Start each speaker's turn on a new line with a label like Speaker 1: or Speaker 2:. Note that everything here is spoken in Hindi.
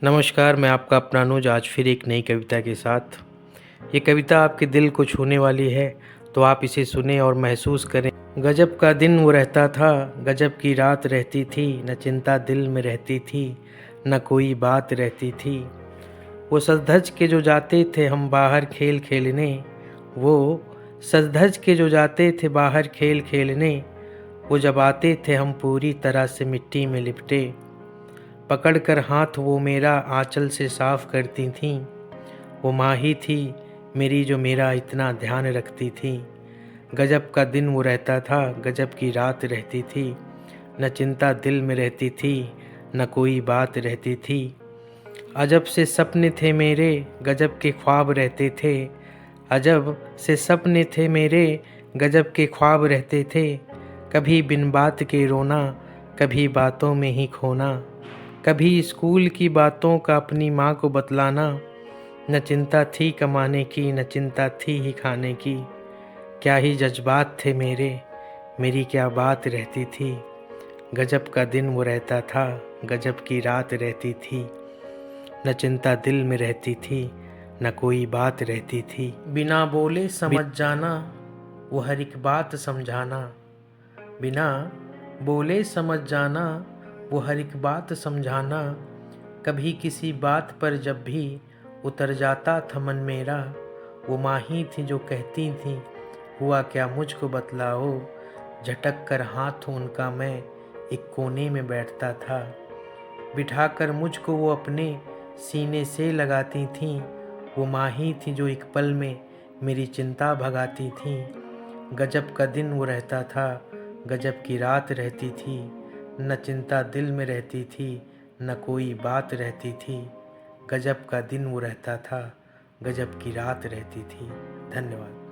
Speaker 1: नमस्कार, मैं आपका अपना अनुज आज फिर एक नई कविता के साथ। ये कविता आपके दिल को छूने वाली है, तो आप इसे सुने और महसूस करें। गजब का दिन वो रहता था, गजब की रात रहती थी, न चिंता दिल में रहती थी, न कोई बात रहती थी। वो सज धज के जो जाते थे हम बाहर खेल खेलने, वो सज धज के जो जाते थे बाहर खेल खेलने, वो जब आते थे हम पूरी तरह से मिट्टी में लिपटे। पकड़ कर हाथ वो मेरा आंचल से साफ करती थीं, वो माँ ही थी मेरी जो मेरा इतना ध्यान रखती थी। गजब का दिन वो रहता था, गजब की रात रहती थी, न चिंता दिल में रहती थी, न कोई बात रहती थी। अजब से सपने थे मेरे, गजब के ख्वाब रहते थे, अजब से सपने थे मेरे, गजब के ख्वाब रहते थे। कभी बिन बात के रोना, कभी बातों में ही खोना, कभी स्कूल की बातों का अपनी माँ को बतलाना। न चिंता थी कमाने की, न चिंता थी ही खाने की, क्या ही जज्बात थे मेरे, मेरी क्या बात रहती थी। गजब का दिन वो रहता था, गजब की रात रहती थी, न चिंता दिल में रहती थी, न कोई बात रहती थी। बिना बोले समझ जाना, वो हर एक बात समझाना, बिना बोले समझ जाना, वो हर एक बात समझाना। कभी किसी बात पर जब भी उतर जाता था मन मेरा, वो माँ ही थी जो कहती थी हुआ क्या मुझको बतलाओ। झटक कर हाथ उनका मैं एक कोने में बैठता था, बिठाकर मुझको वो अपने सीने से लगाती थीं। वो माँ ही थी जो एक पल में मेरी चिंता भगाती थीं। गजब का दिन वो रहता था, गजब की रात रहती थी, न चिंता दिल में रहती थी, न कोई बात रहती थी। गजब का दिन वो रहता था, गजब की रात रहती थी। धन्यवाद।